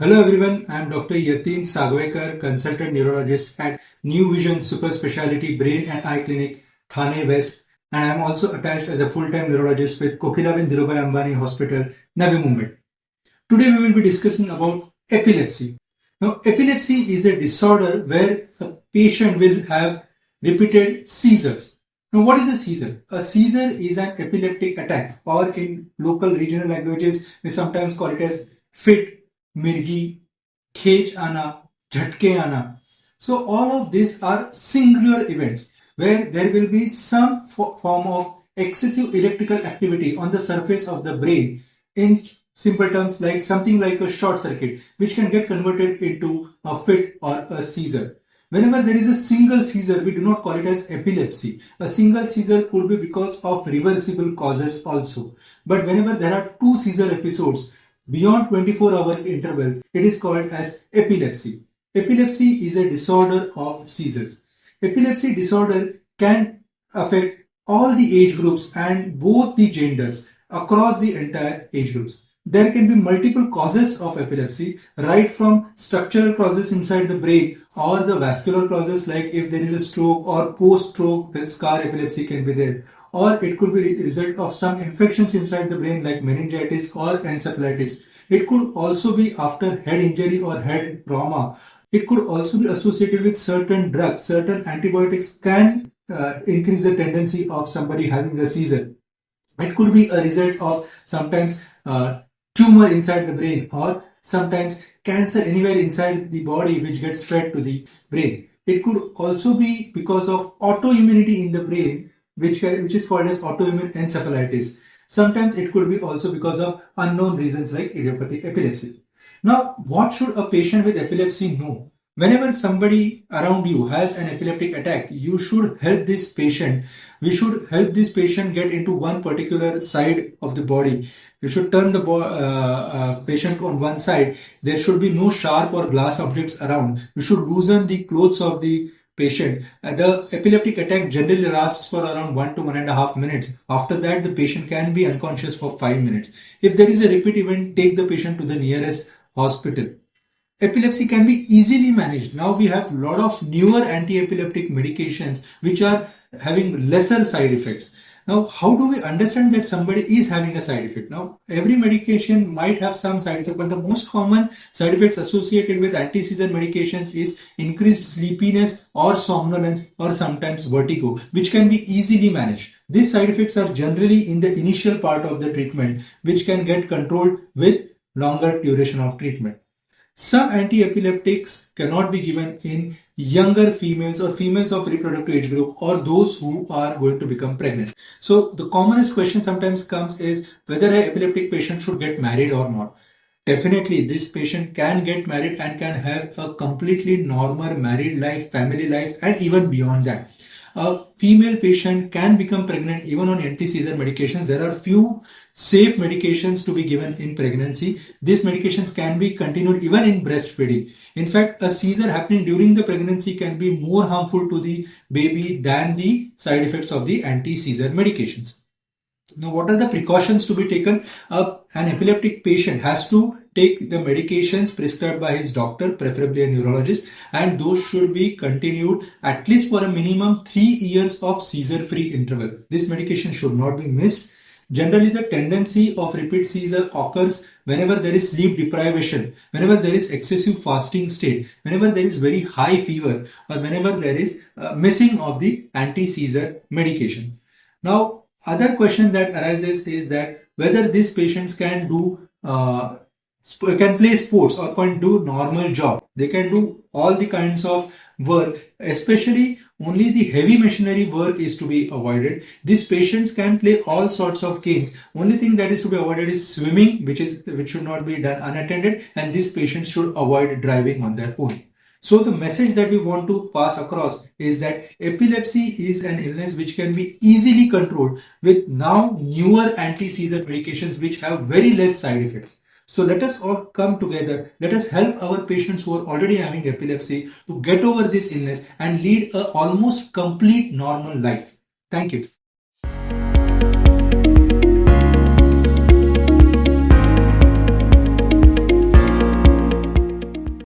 Hello everyone, I am Dr. Yatin Sagvekar, consultant neurologist at New Vision Super Speciality Brain and Eye Clinic, Thane West, and I am also attached as a full-time neurologist with Kokilabin Dhirubhai Ambani Hospital, Navi Mumbai. Today we will be discussing about epilepsy. Now, epilepsy is a disorder where a patient will have repeated seizures. Now, what is a seizure? A seizure is an epileptic attack, or in local regional languages, we sometimes call it as fit, mirgi, khech ana, jhatke ana. So all of these are singular events where there will be some form of excessive electrical activity on the surface of the brain, in simple terms like something like a short circuit, which can get converted into a fit or a seizure. Whenever there is a single seizure, we do not call it as epilepsy. A single seizure could be because of reversible causes also. But whenever there are two seizure episodes beyond 24-hour interval, it is called as epilepsy. Epilepsy is a disorder of seizures. Epilepsy disorder can affect all the age groups and both the genders across the entire age groups. There can be multiple causes of epilepsy, right from structural causes inside the brain or the vascular causes, like if there is a stroke or post-stroke, the scar epilepsy can be there. Or it could be a result of some infections inside the brain like meningitis or encephalitis. It could also be after head injury or head trauma. It could also be associated with certain drugs. Certain antibiotics can increase the tendency of somebody having a seizure. It could be a result of sometimes tumor inside the brain, or sometimes cancer anywhere inside the body which gets spread to the brain. It could also be because of autoimmunity in the brain, which is called as autoimmune encephalitis. Sometimes it could be also because of unknown reasons like idiopathic epilepsy. Now, what should a patient with epilepsy know? Whenever somebody around you has an epileptic attack, you should help this patient. We should help this patient get into one particular side of the body. You should turn the patient on one side. There should be no sharp or glass objects around. You should loosen the clothes of the patient. The epileptic attack generally lasts for around 1 to 1.5 minutes. After that, the patient can be unconscious for 5 minutes. If there is a repeat event, take the patient to the nearest hospital. Epilepsy can be easily managed. Now we have a lot of newer anti-epileptic medications which are having lesser side effects. Now, how do we understand that somebody is having a side effect? Now, every medication might have some side effect, but the most common side effects associated with anti-seizure medications is increased sleepiness or somnolence or sometimes vertigo, which can be easily managed. These side effects are generally in the initial part of the treatment, which can get controlled with longer duration of treatment. Some anti-epileptics cannot be given in younger females or females of reproductive age group or those who are going to become pregnant. So the commonest question sometimes comes is whether an epileptic patient should get married or not. Definitely, this patient can get married and can have a completely normal married life, family life, and even beyond that. A female patient can become pregnant even on anti-seizure medications. There are few safe medications to be given in pregnancy. These medications can be continued even in breastfeeding. In fact, a seizure happening during the pregnancy can be more harmful to the baby than the side effects of the anti-seizure medications. Now, what are the precautions to be taken? An epileptic patient has to take the medications prescribed by his doctor, preferably a neurologist, and those should be continued at least for a minimum 3 years of seizure-free interval. This medication should not be missed. Generally, the tendency of repeat seizure occurs whenever there is sleep deprivation, whenever there is excessive fasting state, whenever there is very high fever, or whenever there is missing of the anti-seizure medication. Now, other question that arises is that whether these patients can do can play sports or can do normal job. They can do all the kinds of work, especially only the heavy machinery work is to be avoided. These patients can play all sorts of games. Only thing that is to be avoided is swimming, which should not be done unattended, and these patients should avoid driving on their own. So the message that we want to pass across is that epilepsy is an illness which can be easily controlled with now newer anti-seizure medications which have very less side effects. So let us all come together. Let us help our patients who are already having epilepsy to get over this illness and lead a almost complete normal life. Thank you.